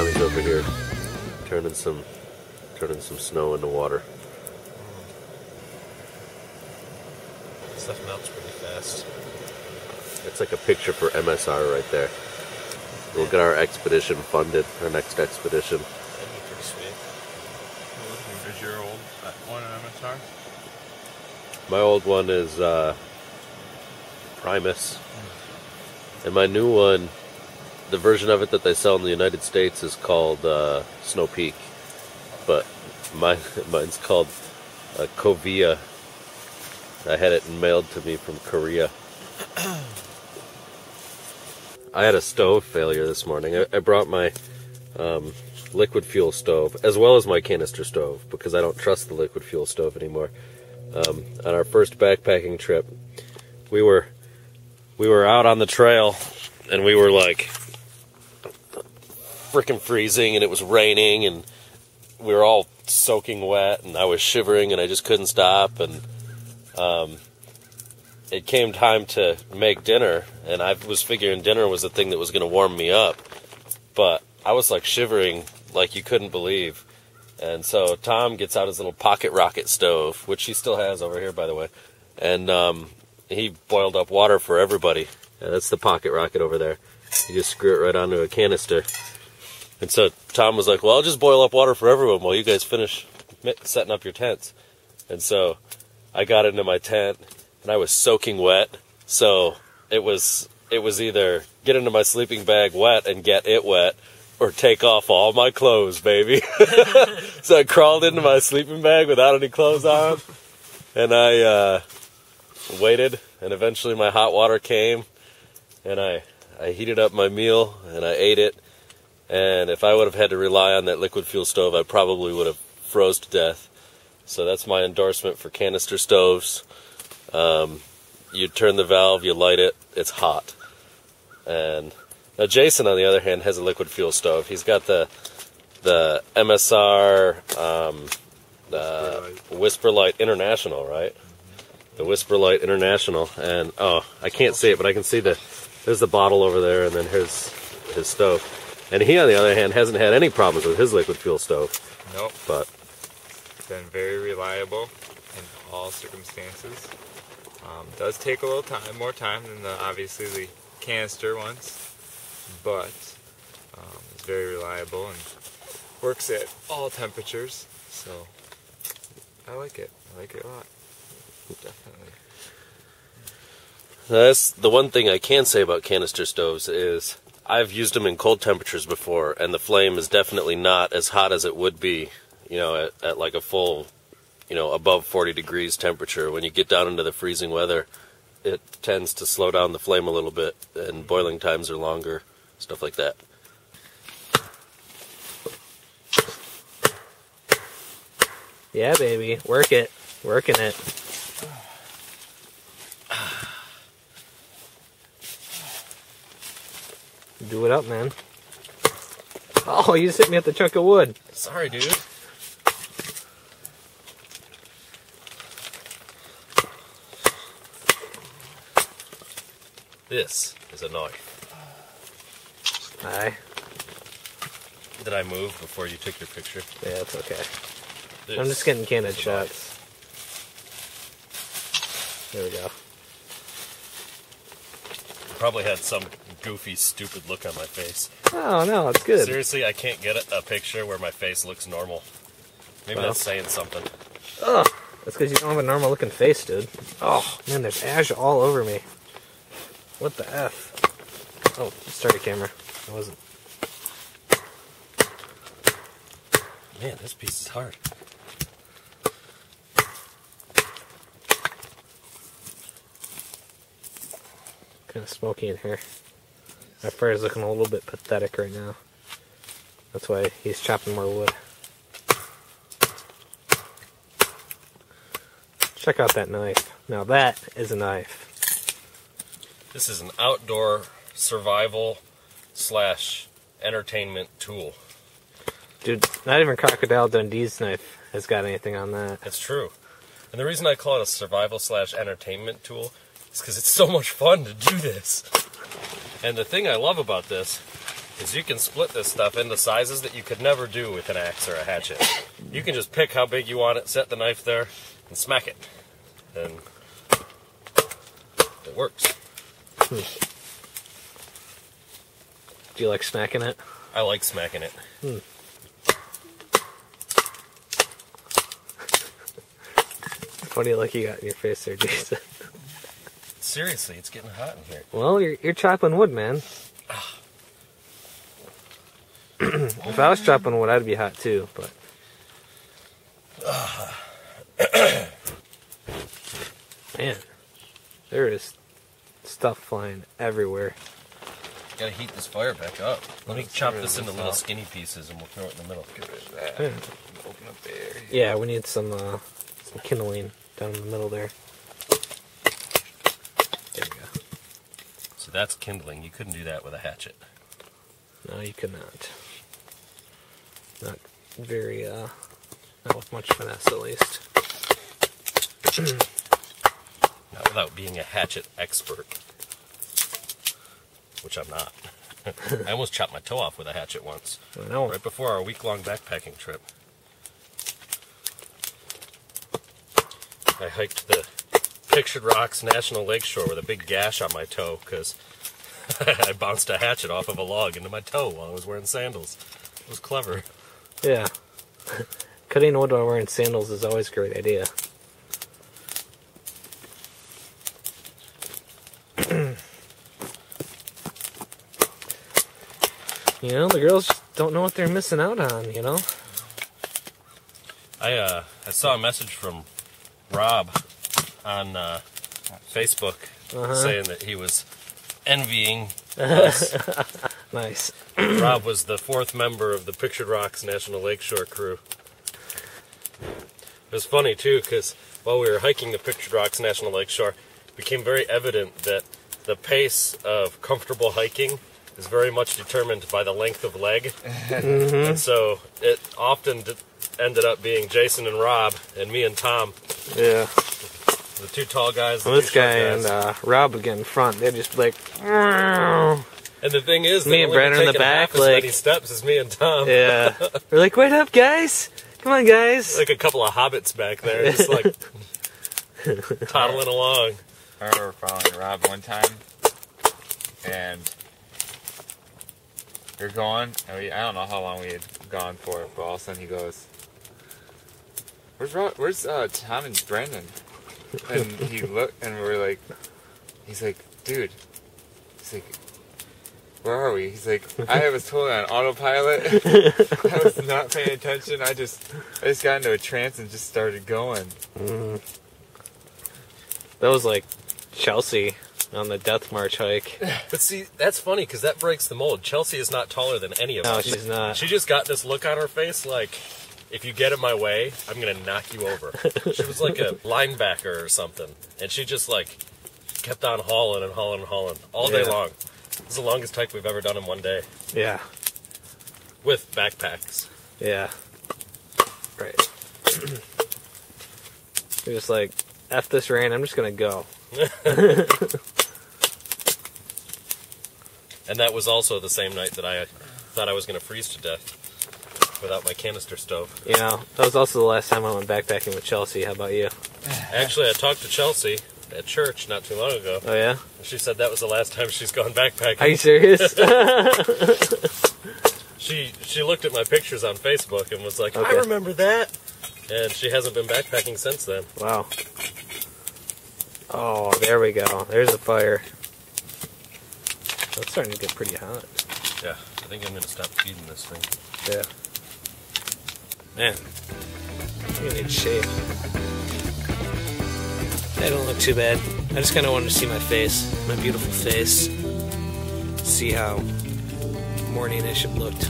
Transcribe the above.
Tommy's over here turning some snow into water. Stuff melts pretty fast. It's like a picture for MSR right there. We'll get our expedition funded, our next expedition. That'd be pretty sweet. Is your old one an MSR? My old one is Primus. And my new one, the version of it that they sell in the United States is called Snow Peak. But mine's called Kovia. I had it mailed to me from Korea. I had a stove failure this morning. I brought my liquid fuel stove, as well as my canister stove, because I don't trust the liquid fuel stove anymore. On our first backpacking trip, we were out on the trail, and we were like freaking freezing, and it was raining, and we were all soaking wet, and I was shivering, and I just couldn't stop, and it came time to make dinner, and I was figuring dinner was the thing that was going to warm me up, but I was like shivering like you couldn't believe. And so Tom gets out his little pocket rocket stove, which he still has over here, by the way, and he boiled up water for everybody. Yeah, that's the pocket rocket over there. You just screw it right onto a canister. And so Tom was like, well, I'll just boil up water for everyone while you guys finish setting up your tents. And so I got into my tent, and I was soaking wet, so it was either get into my sleeping bag wet and get it wet, or take off all my clothes, baby. So I crawled into my sleeping bag without any clothes on, and I waited, and eventually my hot water came, and I heated up my meal, and I ate it, and if I would have had to rely on that liquid fuel stove, I probably would have froze to death. So that's my endorsement for canister stoves. You turn the valve, you light it, it's hot. And now Jason, on the other hand, has a liquid fuel stove. He's got the MSR Whisperlite International, right? The Whisperlite International. And oh, I can't see it, but I can see there's the bottle over there, and then here's his stove. And he, on the other hand, hasn't had any problems with his liquid fuel stove. Nope. But been very reliable in all circumstances. Does take a little time, more time than obviously the canister ones, but it's very reliable and works at all temperatures. So I like it. I like it a lot. Definitely. that's the one thing I can say about canister stoves is I've used them in cold temperatures before, and the flame is definitely not as hot as it would be, you know, at like a full, you know, above 40 degrees temperature. When you get down into the freezing weather, it tends to slow down the flame a little bit, and boiling times are longer, stuff like that. Yeah, baby, work it, working it. Do it up, man. Oh, you just hit me with the chunk of wood. Sorry, dude. This is a knife. Aye. Did I move before you took your picture? Yeah, it's okay. This I'm just getting candid is a shots. There we go. Probably had some goofy, stupid look on my face. Oh, no, it's good. Seriously, I can't get a picture where my face looks normal. Maybe Well. that's saying something. Ugh. That's because you don't have a normal looking face, dude. Oh, man, there's ash all over me. What the F? Oh, start your camera. I wasn't. Man, this piece is hard. Kind of smoky in here. My fire is looking a little bit pathetic right now. That's why he's chopping more wood. Check out that knife. Now that is a knife. This is an outdoor survival / entertainment tool. Dude, not even Crocodile Dundee's knife has got anything on that. That's true. And the reason I call it a survival / entertainment tool is because it's so much fun to do this. And the thing I love about this is you can split this stuff into sizes that you could never do with an axe or a hatchet. You can just pick how big you want it, set the knife there, and smack it. And it works. Do you like smacking it? I like smacking it. What do you like you got in your face there, Jason? Seriously, it's getting hot in here. Well, you're chopping wood, man. If I was chopping wood, I'd be hot too, but... Man, there is stuff flying everywhere. Gotta heat this fire back up. Let me chop this into little skinny pieces and we'll throw it in the middle. Get rid of that. Yeah. Open up there. Yeah, we need some kindling down in the middle there. There we go. So that's kindling. You couldn't do that with a hatchet. No, you could not. Not very, not with much finesse at least. Not without being a hatchet expert. Which I'm not. I almost chopped my toe off with a hatchet once. I know. Right before our week-long backpacking trip. I hiked the Pictured Rocks National Lakeshore with a big gash on my toe because I bounced a hatchet off of a log into my toe while I was wearing sandals. It was clever. Yeah. Cutting wood while wearing sandals is always a great idea. You know, the girls just don't know what they're missing out on, you know? I saw a message from Rob on Facebook saying that he was envying us. Nice. Rob was the 4th member of the Pictured Rocks National Lakeshore crew. It was funny, too, because while we were hiking the Pictured Rocks National Lakeshore, it became very evident that the pace of comfortable hiking is very much determined by the length of leg. And so it often ended up being Jason and Rob and me and Tom. Yeah. The 2 tall guys. Well, this guy and Rob would get in front. They'd just be like, "Meow." And the thing is, Me and Brandon in the back, half as many steps as me and Tom. Yeah. We're like, wait up, guys. Come on, guys. Like a couple of hobbits back there, just like toddling along. I remember following Rob one time, and we were going, and I don't know how long we had gone for it, but all of a sudden he goes, Where's Tom and Brandon? And he looked, and we're like, he's like, dude, he's like, where are we? He's like, I was totally on autopilot. I was not paying attention. I just got into a trance and just started going. Mm-hmm. That was like Chelsea on the Death March hike. But see, that's funny because that breaks the mold. Chelsea is not taller than any of No, us. she's not. She just got this look on her face like, if you get in my way, I'm going to knock you over. She was like a linebacker or something. And she just like kept on hauling and hauling and hauling all day long. This is the longest hike we've ever done in one day. Yeah. With backpacks. Yeah. Right. You're just like, F this rain, I'm just going to go. And that was also the same night that I thought I was going to freeze to death without my canister stove. You know, that was also the last time I went backpacking with Chelsea. How about you? Actually, I talked to Chelsea at church not too long ago. Oh, yeah? And she said that was the last time she's gone backpacking. Are you serious? She looked at my pictures on Facebook and was like, Okay. I remember that. And she hasn't been backpacking since then. Wow. Oh, there we go. There's a fire. It's starting to get pretty hot. Yeah, I think I'm going to stop feeding this thing. Yeah. Man, you need shape. They don't look too bad. I just kind of wanted to see my face, my beautiful face. See how morning-ish it looked.